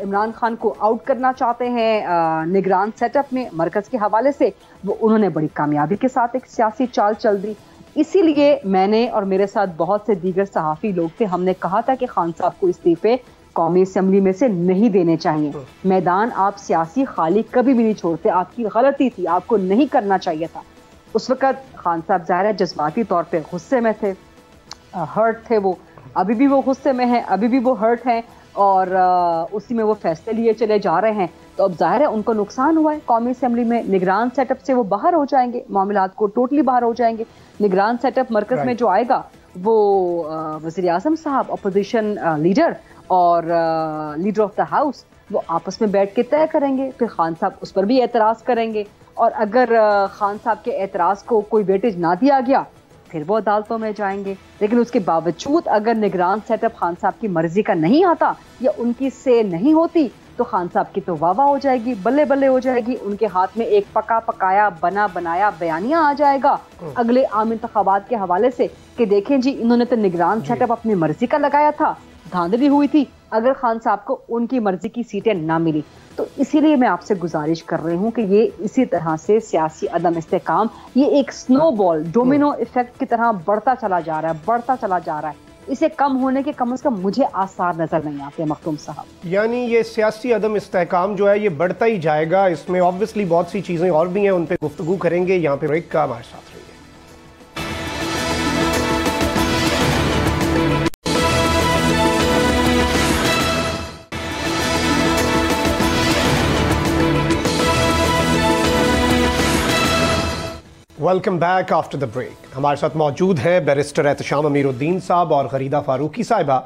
इमरान खान को आउट करना चाहते हैं निगरान सेटअप में मरकज के हवाले से, वो उन्होंने बड़ी कामयाबी के साथ एक सियासी चाल चल दी। इसीलिए मैंने और मेरे साथ बहुत से दीगर सहाफ़ी लोग थे, हमने कहा था कि खान साहब को इस्तीफे कौमी असेंबली में से नहीं देने चाहिए। मैदान आप सियासी खाली कभी भी नहीं छोड़ते, आपकी गलती थी, आपको नहीं करना चाहिए था। उस वक्त खान साहब ज़ाहिर है जज्बाती तौर पे गुस्से में थे, हर्ट थे, वो अभी भी वो गुस्से में हैं, अभी भी वो हर्ट हैं और उसी में वो फैसले लिए चले जा रहे हैं। तो अब ज़ाहिर है उनको नुकसान हुआ है कौमी असेंबली में, निगरान सेटअप से वो बाहर हो जाएंगे, मामलात को टोटली बाहर हो जाएंगे। निगरान सेटअप मरकज़ में जो आएगा वो वज़ीर आज़म साहब, अपोजिशन लीडर और लीडर ऑफ द हाउस, वो आपस में बैठ के तय करेंगे। फिर खान साहब उस पर भी एतराज़ करेंगे और अगर खान साहब के एतराज़ को कोई वेटेज ना दिया गया फिर वो अदालतों में जाएंगे। लेकिन उसके बावजूद अगर निगरान सेटअप खान साहब की मर्जी का नहीं आता या उनकी से नहीं होती तो खान साहब की तो वाह हो जाएगी, बल्ले बल्ले हो जाएगी। उनके हाथ में एक पका पकाया बना बनाया बयानिया आ जाएगा अगले आम इंतखाबात के हवाले से कि देखें जी इन्होंने तो निगरान सेटअप अपनी मर्जी का लगाया था, धांधली हुई थी अगर खान साहब को उनकी मर्जी की सीटें ना मिली। तो इसीलिए मैं आपसे गुजारिश कर रही हूँ कि ये इसी तरह से सियासी अदम इस्तेकाम ये एक स्नोबॉल डोमिनो इफेक्ट की तरह बढ़ता चला जा रहा है, बढ़ता चला जा रहा है। इसे कम होने के कम से कम मुझे आसार नजर नहीं आते मखदूम साहब। यानी ये सियासी अदम इस्तेकाम जो है ये बढ़ता ही जाएगा। इसमें ऑब्वियसली बहुत सी चीज़ें और भी हैं, उन पर गुफ्तगू करेंगे। यहाँ पे ब्रेक का हमारे साथ रहिए। Welcome back after the break. हमारे साथ मौजूद हैं बैरिस्टर एहतशाम अमीरुद्दीन साहब और गरीदा फारूकी साहिबा।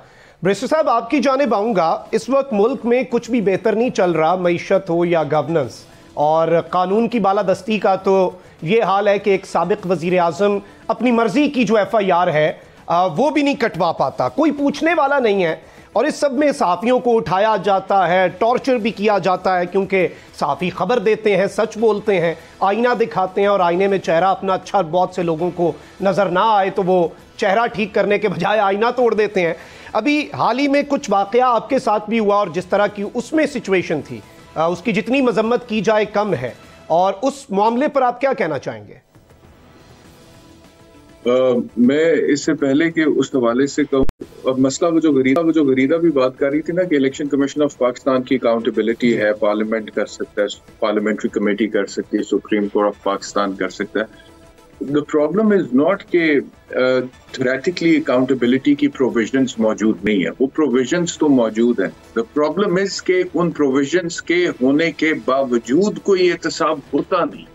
बैरिस्टर साहब आपकी जानिब आऊँगा। इस वक्त मुल्क में कुछ भी बेहतर नहीं चल रहा, मईशत हो या गवर्नेंस, और कानून की बालादस्ती का तो ये हाल है कि एक साबिक वज़ीर आज़म अपनी मर्ज़ी की जो FIR है वो भी नहीं कटवा पाता, कोई पूछने वाला नहीं है। और इस सब में सहाफ़ियों को उठाया जाता है, टॉर्चर भी किया जाता है, क्योंकि सहाफ़ी खबर देते हैं, सच बोलते हैं, आईना दिखाते हैं और आईने में चेहरा अपना अच्छा बहुत से लोगों को नज़र ना आए तो वो चेहरा ठीक करने के बजाय आईना तोड़ देते हैं। अभी हाल ही में कुछ वाक़या आपके साथ भी हुआ और जिस तरह की उसमें सिचुएशन थी उसकी जितनी मजम्मत की जाए कम है, और उस मामले पर आप क्या कहना चाहेंगे? मैं इससे पहले कि उस हवाले से कहूँ, अब मसला वो जो गरीदा भी बात कर रही थी ना कि इलेक्शन कमीशन ऑफ पाकिस्तान की अकाउंटेबिलिटी है, पार्लियामेंट कर सकता है, पार्लियामेंट्री कमेटी कर सकती है, सुप्रीम कोर्ट ऑफ पाकिस्तान कर सकता है। द प्रॉब्लम इज नॉट कि थ्योरेटिकली अकाउंटेबिलिटी की प्रोविजंस मौजूद नहीं है, वो प्रोविजंस तो मौजूद हैं। द प्रॉब्लम इज कि उन प्रोविजंस के होने के बावजूद कोई एहतसाब होता नहीं।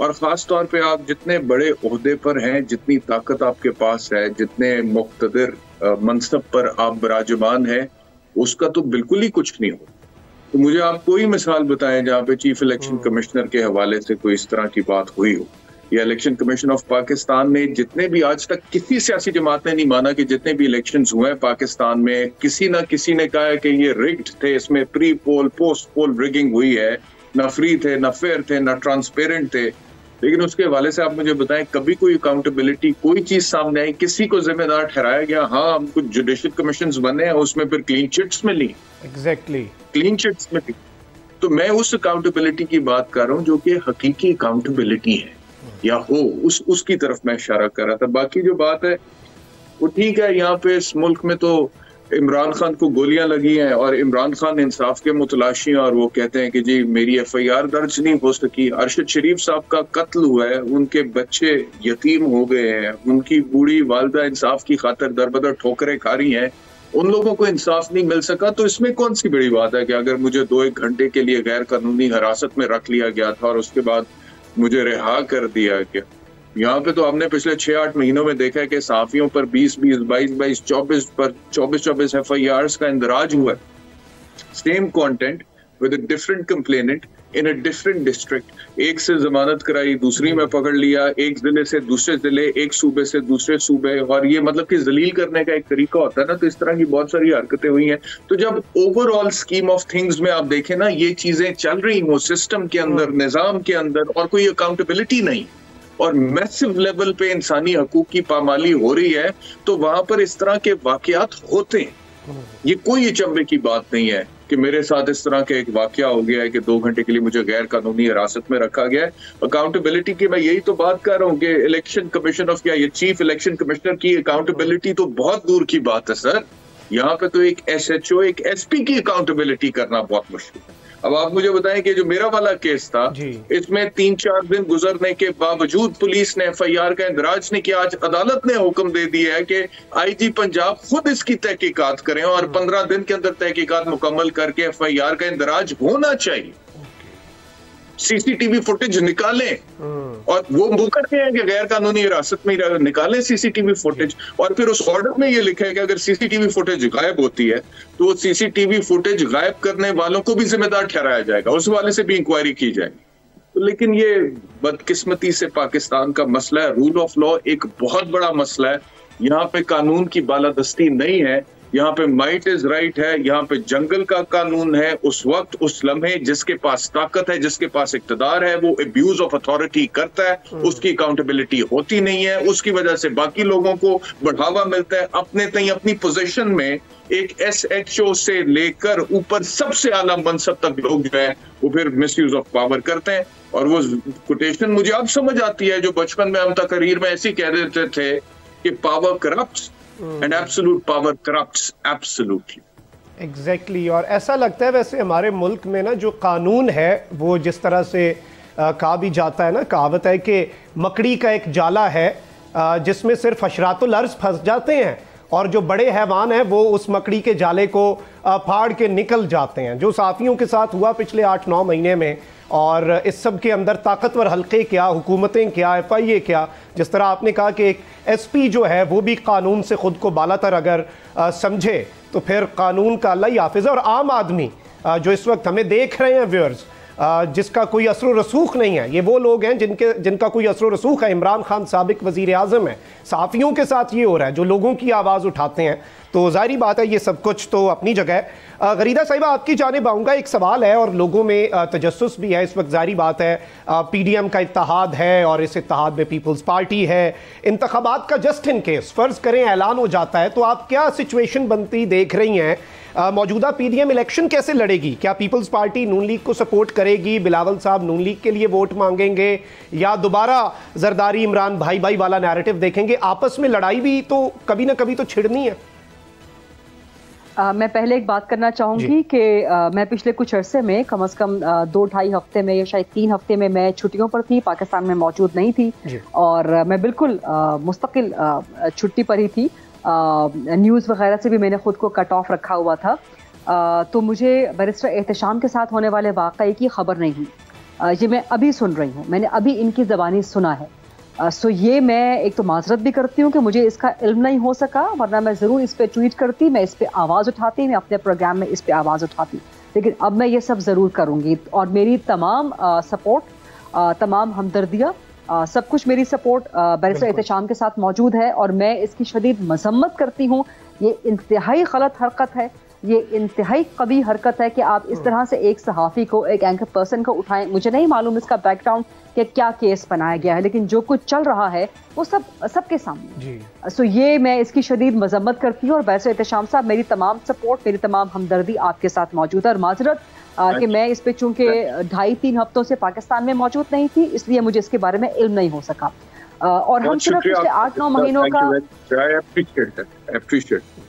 और ख़ास तौर पे आप जितने बड़े ओहदे पर हैं, जितनी ताकत आपके पास है, जितने मुक़्तदिर मनसब पर आप बराजमान हैं, उसका तो बिल्कुल ही कुछ नहीं हो। तो मुझे आप कोई मिसाल बताएं जहाँ पे चीफ इलेक्शन कमिश्नर के हवाले से कोई इस तरह की बात हुई हो, या इलेक्शन कमीशन ऑफ पाकिस्तान ने जितने भी आज तक किसी सियासी जमात ने नहीं माना कि जितने भी इलेक्शंस हुए हैं पाकिस्तान में किसी ने कहा है कि ये रिग्ड थे, इसमें pre poll post poll rigging हुई है, ना फ्री थे, ना फेयर थे, ना ट्रांसपेरेंट थे। लेकिन उसके हवाले से आप मुझे बताएं कभी कोई अकाउंटेबिलिटी कोई चीज सामने आई, किसी को जिम्मेदार ठहराया गया? हाँ, हम कुछ जुडिशियल कमीशंस बने हैं, उसमें फिर क्लीन चिट्स मिली, एग्जैक्टली क्लीन चिट्स मिली। तो मैं उस अकाउंटेबिलिटी की बात कर रहा हूँ जो कि हकीकी अकाउंटेबिलिटी है। या हो, उसकी तरफ मैं इशारा कर रहा था। बाकी जो बात है वो ठीक है, यहाँ पे इस मुल्क में तो इमरान खान को गोलियां लगी हैं और इमरान खान इंसाफ के मुतलाशी हैं और वो कहते हैं कि जी मेरी FIR दर्ज नहीं हो सकी। अरशद शरीफ साहब का कत्ल हुआ है, उनके बच्चे यतीम हो गए हैं, उनकी बूढ़ी वालदा इंसाफ की खातिर दरबदर ठोकरें खा रही हैं, उन लोगों को इंसाफ नहीं मिल सका। तो इसमें कौन सी बड़ी बात है कि अगर मुझे 2-1 घंटे के लिए गैर कानूनी हिरासत में रख लिया गया था और उसके बाद मुझे रिहा कर दिया गया। यहाँ पे तो हमने पिछले 6-8 महीनों में देखा है कि सहाफियों पर 20-20, 22-22, 24 FIRs का इंदराज हुआ है। Same content with a different complainant in a different district. एक से जमानत कराई, दूसरी में पकड़ लिया, एक जिले से दूसरे जिले, एक सूबे से दूसरे सूबे, और ये मतलब कि जलील करने का एक तरीका होता है ना। तो इस तरह की बहुत सारी हरकतें हुई हैं। तो जब ओवरऑल स्कीम ऑफ थिंग्स में आप देखें ना, ये चीजें चल रही हो सिस्टम के अंदर, निजाम के अंदर, और कोई अकाउंटेबिलिटी नहीं और मैसिव लेवल पे इंसानी हकूक की पामाली हो रही है, तो वहां पर इस तरह के वाकयात होते हैं। ये कोई अचंभे की बात नहीं है कि मेरे साथ इस तरह का एक वाकया हो गया है कि 2 घंटे के लिए मुझे गैर कानूनी हिरासत में रखा गया है। अकाउंटेबिलिटी की मैं यही तो बात कर रहा हूँ कि इलेक्शन कमीशन ऑफ, क्या ये चीफ इलेक्शन कमिश्नर की अकाउंटेबिलिटी तो बहुत दूर की बात है सर। यहाँ पे तो एक SHO, एक SP की अकाउंटेबिलिटी करना बहुत मुश्किल है। अब आप मुझे बताएं कि जो मेरा वाला केस था, इसमें 3-4 दिन गुजरने के बावजूद पुलिस ने FIR का इंदराज नहीं किया। आज अदालत ने हुक्म दे दिया है कि IG पंजाब खुद इसकी तहकीकात करें और 15 दिन के अंदर तहकीकात मुकम्मल करके FIR का इंदराज होना चाहिए। CCTV फुटेज निकालें और वो मुकरते हैं कि गैर कानूनी हिरासत में निकालें CCTV फुटेज, और फिर उस ऑर्डर में ये लिखा है कि अगर CCTV फुटेज गायब होती है तो CCTV फुटेज गायब करने वालों को भी जिम्मेदार ठहराया जाएगा, उस वाले से भी इंक्वायरी की जाएगी। तो लेकिन ये बदकिस्मती से पाकिस्तान का मसला है, रूल ऑफ लॉ एक बहुत बड़ा मसला है। यहाँ पे कानून की बालादस्ती नहीं है, यहाँ पे माइट इज राइट है, यहाँ पे जंगल का कानून है। उस वक्त उस लम्हे जिसके पास ताकत है, जिसके पास इक्तदार है, वो अब्यूज ऑफ अथॉरिटी करता है, उसकी अकाउंटेबिलिटी होती नहीं है, उसकी वजह से बाकी लोगों को बढ़ावा मिलता है। अपने तय अपनी पोजीशन में एक SHO से लेकर ऊपर सबसे आला मनसब तक लोग जो है वो फिर मिसयूज ऑफ पावर करते हैं। और वो कोटेशन मुझे अब समझ आती है जो बचपन में हम तकरीर में ऐसे कह देते थे कि power corrupts and absolute power corrupts absolutely. Exactly. और ऐसा लगता है वैसे हमारे मुल्क में ना जो कानून है वो जिस तरह से कहा भी जाता है ना, कहावत है कि मकड़ी का एक जाला है जिसमें सिर्फ हशरातुल अर्ज़ फंस जाते हैं और जो बड़े हैवान हैं वो उस मकड़ी के जाले को फाड़ के निकल जाते हैं। जो साफियों के साथ हुआ पिछले 8-9 महीने में, और इस सब के अंदर ताकतवर हल्के क्या, हुकूमतें क्या, FIA क्या, जिस तरह आपने कहा कि एक SP जो है वो भी कानून से ख़ुद को बालातर अगर समझे तो फिर कानून का अल्लाह ही हाफिज़ है। और आम आदमी जो इस वक्त हमें देख रहे हैं व्यूअर्स, जिसका कोई असर रसूख नहीं है, ये वो लोग हैं जिनका कोई असर रसूख है। इमरान खान साबिक वज़ीर आज़म है, सहाफ़ियों के साथ ये हो रहा है जो लोगों की आवाज़ उठाते हैं। तो ज़ाहिरी बात है ये सब कुछ तो अपनी जगह है। गरीदा साहिबा आपकी जानिब आऊँगा, एक सवाल है और लोगों में तजस्सुस भी है इस वक्त। ज़ाहिरी बात है PDM का इत्तेहाद है और इस इत्तेहाद में पीपल्स पार्टी है। इंतखाबात का जस्ट इन केस फ़र्ज़ करें ऐलान हो जाता है तो आप क्या सिचुएशन बनती देख रही हैं? मौजूदा PDM इलेक्शन कैसे लड़ेगी? क्या पीपल्स पार्टी नून लीग को सपोर्ट करेगी, बिलावल साहब नून लीग के लिए वोट मांगेंगे, या दोबारा जरदारी इमरान भाई भाई वाला नैरेटिव देखेंगे? आपस में लड़ाई भी तो कभी ना कभी तो छिड़नी है। मैं पहले एक बात करना चाहूँगी कि मैं पिछले कुछ अरसे में कम से कम 2-2.5 हफ्ते में या शायद 3 हफ्ते में मैं छुट्टियों पर थी, पाकिस्तान में मौजूद नहीं थी और मैं बिल्कुल मुस्तकिल छुट्टी पर ही थी। न्यूज़ वगैरह से भी मैंने ख़ुद को कट ऑफ रखा हुआ था। तो मुझे बैरिस्टर एहतशाम के साथ होने वाले वाक़ये की ख़बर नहीं हुई। ये मैं अभी सुन रही हूँ, मैंने अभी इनकी ज़बानी सुना है। सो ये मैं एक तो माजरत भी करती हूँ कि मुझे इसका इल्म नहीं हो सका, वरना मैं ज़रूर इस पर ट्वीट करती, मैं इस पर आवाज़ उठाती, मैं अपने प्रोग्राम में इस पर आवाज़ उठाती। लेकिन अब मैं ये सब ज़रूर करूँगी और मेरी तमाम सपोर्ट, तमाम हमदर्दियाँ, सब कुछ मेरी सपोर्ट बैरिस्टर एहतशाम के साथ मौजूद है और मैं इसकी शदीद मजम्मत करती हूँ। ये इंतहाई गलत हरकत है, ये इंतहाई कभी हरकत है कि आप इस तरह से एक सहाफ़ी को, एक एंकर पर्सन को उठाएं। मुझे नहीं मालूम इसका बैकग्राउंड کہ کیا کیس بنایا گیا ہے، لیکن جو کچھ چل رہا ہے وہ سب کے سامنے جی سو یہ میں اس کی شدید مذمت کرتی ہوں، اور ویسے احتشام صاحب میری تمام سپورٹ، میری تمام ہمدردی آپ کے ساتھ موجود ہے، اور معذرت کہ میں اس پہ چونکہ 2.5-3 ہفتوں سے پاکستان میں موجود نہیں تھی، اس لیے مجھے اس کے بارے میں علم نہیں ہو سکا، اور ہم صرف پچھلے 8-9 مہینوں کا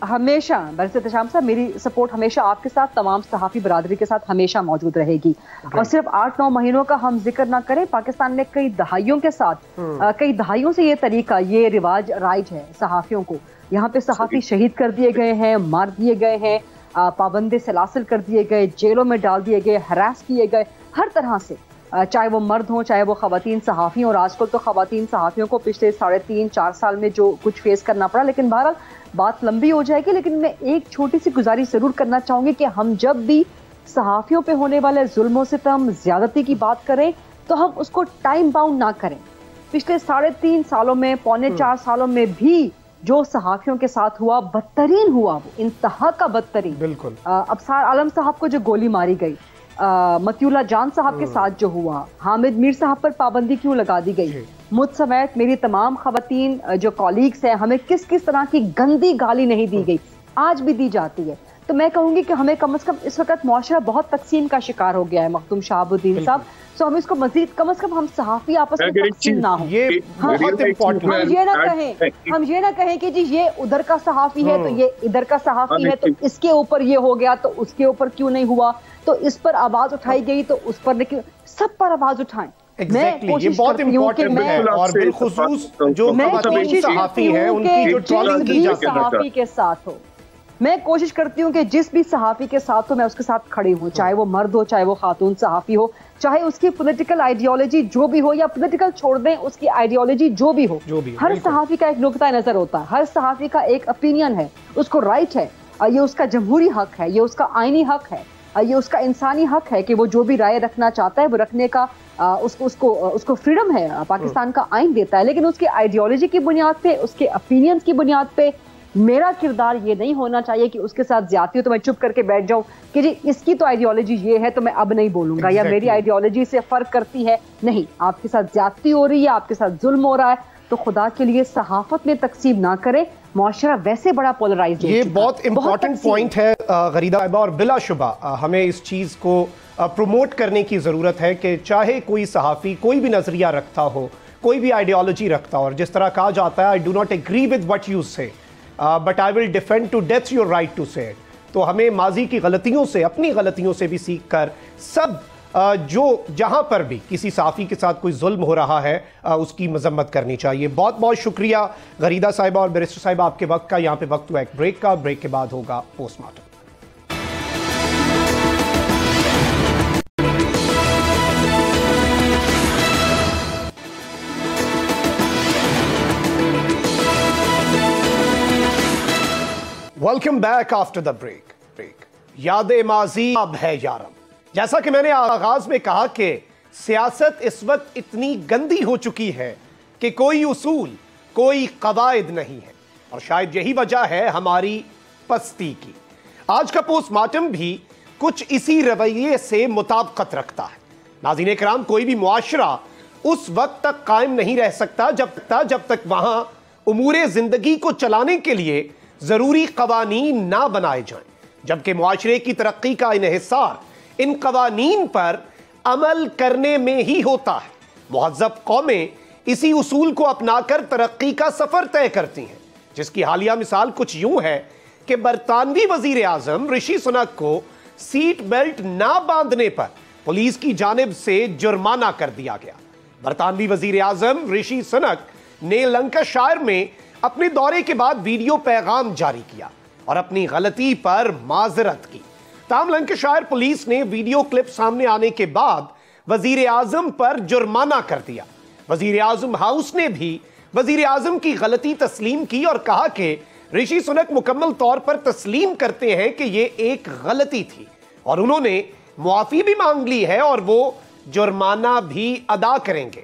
ہمیشہ برسے احتشام صاحب میری سپورٹ ہمیشہ آپ کے ساتھ، تمام صحافی برادری کے ساتھ ہمیشہ موجود رہے گی، اور صرف 8-9 مہینوں کا ہم ذکر نہ کریں، پاکستان میں کئی دہائیوں سے یہ طریقہ، یہ رواج رائج ہے صحافیوں کو، یہاں پہ صحافی شہید کر دیے گئے ہیں، مار دیے گئے ہیں، پابند سلاسل کر دیے گئے، جیلوں میں ڈال دیے گئے، ہراس کیے گئے ہر طرح سے، چاہے وہ مرد ہوں چاہے وہ خواتین صحافی، اور آج کل تو خواتین صحافیوں کو پچھلے 3.5-4 سال میں جو کچھ فیس کرنا پڑا، لیکن بہرحال بات لمبی ہو جائے گی، لیکن میں ایک چھوٹی سی گزارش ضرور کرنا چاہوں گی کہ ہم جب بھی صحافیوں پہ ہونے والے ظلم و ستم، زیادتی کی بات کریں تو ہم اس کو ٹائم باؤنڈ نہ کریں۔ پچھلے 3.5 سالوں میں، 3.25 سالوں میں بھی جو صحافیوں کے ساتھ ہوا، بدترین ہوا، وہ انتہا کا بدترین۔ بالکل ابصار عالم صاحب کو جو گولی ماری گئی، مطیع اللہ جان صاحب کے ساتھ جو ہوا، حامد میر صاحب پر پابندی کیوں لگا دی گئی، مجھ سمیت میری تمام خواتین جو کولیگز ہیں، ہمیں کس طرح کی گندی گالی نہیں دی گئی، آج بھی دی جاتی ہے، تو میں کہوں گی کہ ہمیں کم از کم اس وقت معاشرہ بہت تقسیم کا شکار ہو گیا ہے مخدوم شہاب الدین صاحب، سو ہم اس کو مزید کم از کم ہم صحافی آپس میں تقسیم نہ ہوں، یہ بہت امپورٹنٹ ہم یہ نہ کہیں کہ جی یہ ادھر کا صحافی ہے تو یہ ادھر کا صحافی ہے، تو اس کے اوپر یہ ہو گیا تو اس کے اوپر کیوں نہیں ہوا، تو اس پر آواز اٹھائی گئی تو اس پر نہیں، سب پر آواز اٹھائیں۔ یہ بہت امپورٹنٹ ہے، اور بالخصوص جو خواتین صحافی ہیں ان کی جو ٹرولنگ کی جاتی ہے، صحافی کے ساتھ ہو، میں کوشش کرتی ہوں کہ جس بھی صحافی کے ساتھ ہو میں اس کے ساتھ کھڑی ہوں، چاہے وہ مرد ہو چاہے وہ خاتون صحافی ہو، چاہے اس کی پولیٹیکل آئیڈیالوجی جو بھی ہو، یا پولیٹیکل چھوڑ دیں، اس کی آئیڈیالوجی جو بھی ہو، ہر صحافی کا ایک نقطہ نظر ہوتا ہے، ہر صحافی کا ایک اپینین ہے، اس کو رائٹ ہے، یہ اس کا جمہوری حق ہے، یہ اس کا آئینی حق ہے، یہ اس کا انسانی حق ہے کہ وہ جو بھی رائے رکھنا چاہتا ہے وہ رکھنے کا اس کو فریڈم ہے، پاکستان کا آئین دیتا ہے، لیکن اس کی آئیڈیالوجی کی بنیاد پہ، اس کے اپینینز کی بنیاد پہ میرا کردار یہ نہیں ہونا چاہیے کہ اس کے ساتھ زیادتی ہو تو میں چپ کر کے بیٹھ جاؤں کہ جی اس کی تو آئیڈیالوجی یہ ہے تو میں اب نہیں بولوں گا، یا میری آئیڈیالوجی سے فرق کرتی ہے، نہیں، آپ کے ساتھ زیادتی ہو رہی ہے، آپ کے ساتھ ظلم ہو رہا ہے تو خدا کے لیے صحافت میں تقسیم نہ کریں، معاشرہ ویسے بڑا پولرائز ہے۔ یہ بہت امپورٹنٹ پوائنٹ ہے غریدہ صاحبہ، اور بلا شبہ ہمیں اس چیز کو پروموٹ کرنے کی ضرورت ہے کہ چاہے کوئی صحافی کوئی بھی نظریہ رکھتا ہو، کوئی بھی آئیڈیالوجی رکھتا ہو، اور جس طرح کہا جاتا ہے I do not agree with what you say but I will defend to death your right to say it، تو ہمیں ماضی کی غلطیوں سے، اپنی غلطیوں سے بھی سیکھ کر سب جو جہاں پر بھی کسی صحافی کے ساتھ کوئی ظلم ہو رہا ہے اس کی مذمت کرنی چاہیے۔ بہت بہت شکریہ غریدہ صاحبہ اور بیرسٹر صاحبہ آپ کے وقت کا۔ یہاں پہ وقت ہوا ایک بریک کا، بریک کے بعد ہوگا post mortem. Welcome back after the break. یاد ماضی اب ہے یارم، جیسا کہ میں نے آغاز میں کہا کہ سیاست اس وقت اتنی گندی ہو چکی ہے کہ کوئی اصول، کوئی قواعد نہیں ہے، اور شاید یہی وجہ ہے ہماری پستی کی۔ آج کا پوسٹ مارٹم بھی کچھ اسی رویے سے مطابقت رکھتا ہے۔ ناظرین کرام، کوئی بھی معاشرہ اس وقت تک قائم نہیں رہ سکتا جب تک وہاں امور زندگی کو چلانے کے لیے ضروری قوانین نہ بنائے جائیں، جبکہ معاشرے کی ترقی کا انحصار ان قوانین پر عمل کرنے میں ہی ہوتا ہے۔ مہذب قومیں اسی اصول کو اپنا کر ترقی کا سفر طے کرتی ہیں، جس کی حالیہ مثال کچھ یوں ہے کہ برطانوی وزیر اعظم رشی سنک کو سیٹ بیلٹ نہ باندھنے پر پولیس کی جانب سے جرمانہ کر دیا گیا۔ برطانوی وزیر اعظم رشی سنک نے لنکاشائر میں اپنے دورے کے بعد ویڈیو پیغام جاری کیا اور اپنی غلطی پر معذرت کی۔ تاہم لنکاشائر پولیس نے ویڈیو کلپ سامنے آنے کے بعد وزیر اعظم پر جرمانہ کر دیا۔ وزیر اعظم ہاؤس نے بھی وزیر اعظم کی غلطی تسلیم کی اور کہا کہ رشی سنک مکمل طور پر تسلیم کرتے ہیں کہ یہ ایک غلطی تھی، اور انہوں نے معافی بھی مانگ لی ہے اور وہ جرمانہ بھی ادا کریں گے۔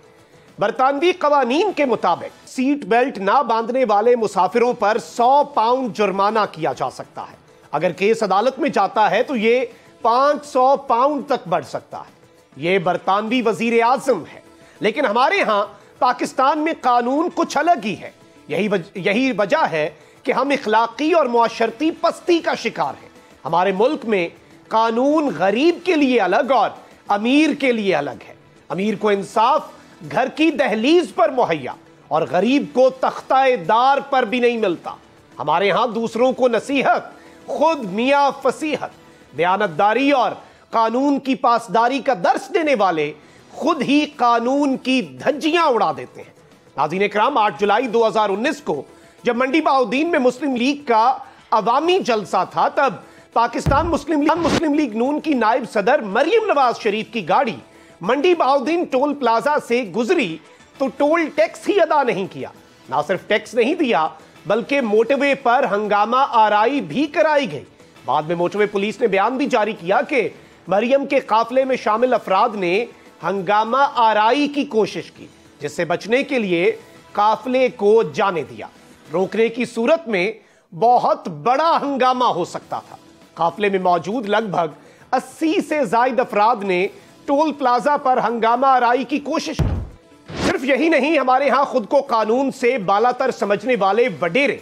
برطانوی قوانین کے مطابق سیٹ بیلٹ نہ باندھنے والے مسافروں پر 100 پاؤنڈ جرمانہ کیا جا سکتا ہے۔ اگر کیس عدالت میں جاتا ہے تو یہ 500 پاؤنڈ تک بڑھ سکتا ہے۔ یہ برطانوی وزیر اعظم ہے، لیکن ہمارے ہاں پاکستان میں قانون کچھ الگ ہی ہے. یہی وجہ ہے کہ ہم اخلاقی اور معاشرتی پستی کا شکار ہیں. ہمارے ملک میں قانون غریب کے لیے الگ اور امیر کے لیے الگ ہے. امیر کو انصاف گھر کی دہلیز پر مہیا اور غریب کو تختہ دار پر بھی نہیں ملتا. ہمارے ہاں دوسروں کو نصیحت، خود میاں فصیحت، دیانتداری اور قانون کی پاسداری کا درس دینے والے خود ہی قانون کی دھجیاں اڑا دیتے ہیں. ناظرین اکرام، 8 جولائی 2019 کو جب منڈی بہاؤالدین میں مسلم لیگ کا عوامی جلسہ تھا، تب پاکستان مسلم لیگ نون کی نائب صدر مریم نواز شریف کی گاڑی منڈی بہاؤالدین ٹول پلازا سے گزری تو ٹول ٹیکس ہی ادا نہیں کیا. نہ صرف ٹیکس نہیں دیا بلکہ موٹر وے پر ہنگامہ آرائی بھی کرائی گئی. بعد میں موٹر وے پولیس نے بیان بھی جاری کیا کہ مریم کے قافلے میں شامل افراد نے ہنگامہ آرائی کی کوشش کی، جس سے بچنے کے لیے قافلے کو جانے دیا. روکنے کی صورت میں بہت بڑا ہنگامہ ہو سکتا تھا. قافلے میں موجود لگ بھگ 80 سے زائد افراد نے ٹول پلازا پر ہنگامہ آرائی کی کوشش کی. صرف یہی نہیں، ہمارے ہاں خود کو قانون سے بالاتر سمجھنے والے وڈیرے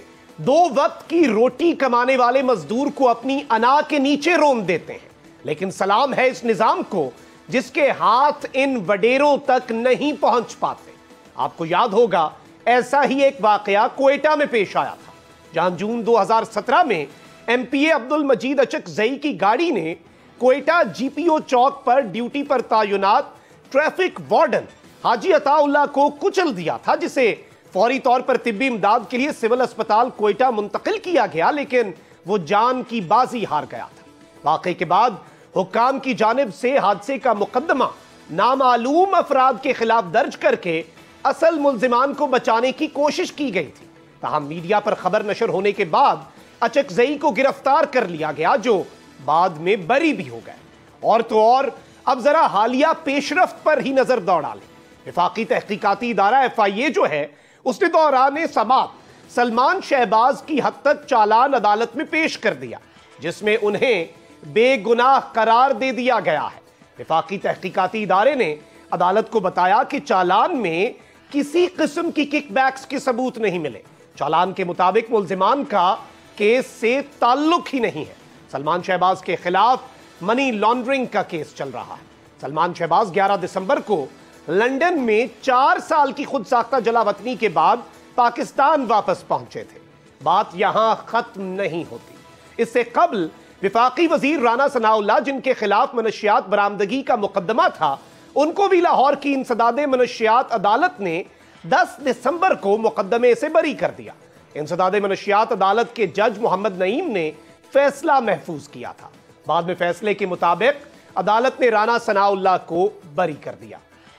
2 وقت کی روٹی کمانے والے مزدور کو اپنی انا کے نیچے رون دیتے ہیں. لیکن سلام ہے اس نظام کو جس کے ہاتھ ان وڈیروں تک نہیں پہنچ پاتے. آپ کو یاد ہوگا ایسا ہی ایک واقعہ کوئٹہ میں پیش آیا تھا، جہاں جون 2017 میں ایم پی اے عبد المجید اچکزئی کی گاڑی نے کوئٹہ جی پی او چوک پر ڈیوٹی پر تعینات ٹریفک وارڈن حاجی عطا اللہ کو کچل دیا تھا، جسے فوری طور پر طبی امداد کے لیے سول اسپتال کوئٹہ منتقل کیا گیا، لیکن وہ جان کی بازی ہار گیا تھا. واقعے کے بعد حکام کی جانب سے حادثے کا مقدمہ نامعلوم افراد کے خلاف درج کر کے اصل ملزمان کو بچانے کی کوشش کی گئی تھی. تاہم میڈیا پر خبر نشر ہونے کے بعد اچکزئی کو گرفتار کر لیا گیا، جو بعد میں بری بھی ہو گئے. اور تو اور اب ذرا حالیہ پیش رفت پر ہی نظر دوڑا لیں. وفاقی تحقیقاتی ادارہ FIA جو ہے، اس نے دوران سماعت سلمان شہباز کی حد تک چالان عدالت میں پیش کر دیا، جس میں انہیں بے گناہ قرار دے دیا گیا ہے. وفاقی تحقیقاتی ادارے نے عدالت کو بتایا کہ چالان میں کسی قسم کی کک بیکس کے ثبوت نہیں ملے. چالان کے مطابق ملزمان کا کیس سے تعلق ہی نہیں ہے. سلمان شہباز کے خلاف منی لانڈرنگ کا کیس چل رہا ہے. سلمان شہباز 11 دسمبر کو لندن میں 4 سال کی خود ساختہ جلا وطنی کے بعد پاکستان واپس پہنچے تھے. بات یہاں ختم نہیں ہوتی. اس سے قبل وفاقی وزیر رانا ثناء اللہ، جن کے خلاف منشیات برآمدگی کا مقدمہ تھا، ان کو بھی لاہور کی انسداد منشیات عدالت نے 10 دسمبر کو مقدمے سے بری کر دیا. انسداد منشیات عدالت کے جج محمد نعیم نے فیصلہ محفوظ کیا تھا. بعد میں فیصلے کے مطابق عدالت نے رانا ثناء اللہ کو بری کر دیا.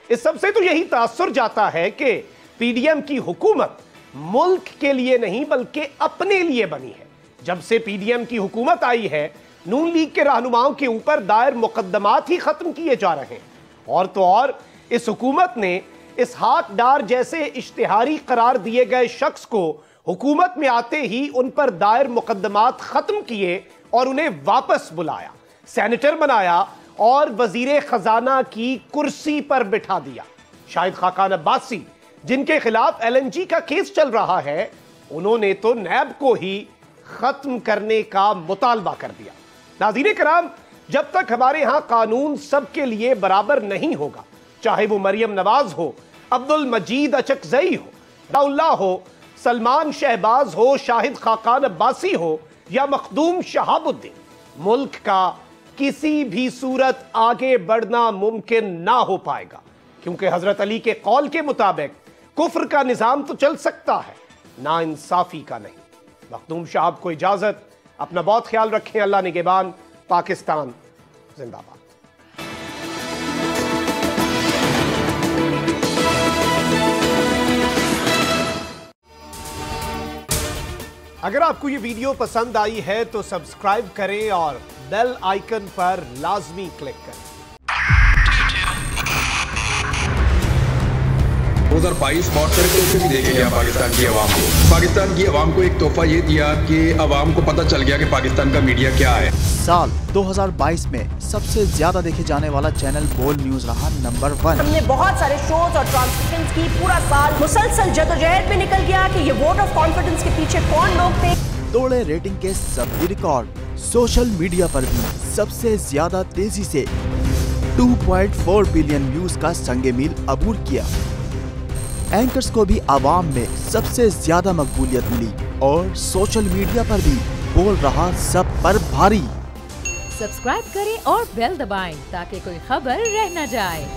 اس سب سے تو یہی تاثر جاتا ہے کہ پی ڈی ایم کی حکومت ملک کے لیے نہیں بلکہ اپنے لیے بنی ہے. جب سے پی ڈی ایم کی حکومت آئی ہے، نون لیگ کے رہنماؤں کے اوپر دائر مقدمات ہی ختم کیے جا رہے ہیں. اور تو اور اس حکومت نے اسحاق ڈار جیسے اشتہاری قرار دیے گئے شخص کو حکومت میں آتے ہی ان پر دائر مقدمات ختم کیے اور انہیں واپس بلایا، سینیٹر بنایا اور وزیر خزانہ کی کرسی پر بٹھا دیا. شاہد خاقان عباسی، جن کے خلاف LNG کا کیس چل رہا ہے، انہوں نے تو نیب کو ہی ختم کرنے کا مطالبہ کر دیا. ناظرین کرام، جب تک ہمارے ہاں قانون سب کے لیے برابر نہیں ہوگا، چاہے وہ مریم نواز ہو، عبد المجید اچکزئی ہو، عطا اللہ ہو، سلمان شہباز ہو، شاہد خاقان عباسی ہو یا مخدوم شہاب الدین، ملک کا کسی بھی صورت آگے بڑھنا ممکن نہ ہو پائے گا. کیونکہ حضرت علی کے قول کے مطابق کفر کا نظام تو چل سکتا ہے، نا انصافی کا نہیں. مخدوم شہاب کو اجازت. اپنا بہت خیال رکھیں. اللہ نگہبان. پاکستان زندہ باد. اگر آپ کو یہ ویڈیو پسند آئی ہے تو سبسکرائب کریں اور بیل آئیکن پر لازمی کلک کریں. 2022 बहुत सारे तोहफे भी देखे गया पाकिस्तान की आवाम को। पाकिस्तान की आवाम को एक तोहफा ये दिया कि आवाम को पता चल गया कि पाकिस्तान का मीडिया क्या है। साल 2022 में सबसे ज्यादा देखे जाने वाला चैनल बोल न्यूज रहा नंबर 1। हमने बहुत सारे शोज और ट्रांसमिशंस की, पूरा साल मुसलसल जदोजहद में निकल गया कि ये वोट ऑफ कॉन्फिडेंस के पीछे कौन लोग थे। तोड़े रेटिंग के सभी रिकॉर्ड। सोशल मीडिया पर भी सबसे ज्यादा तेजी से 2.4 बिलियन व्यूज का संगे मील अबूर किया। एंकर्स को भी आवाम में सबसे ज्यादा मकबूलियत मिली और सोशल मीडिया पर भी बोल रहा सब पर भारी। सब्सक्राइब करें और बेल दबाएं ताकि कोई खबर रह न जाए।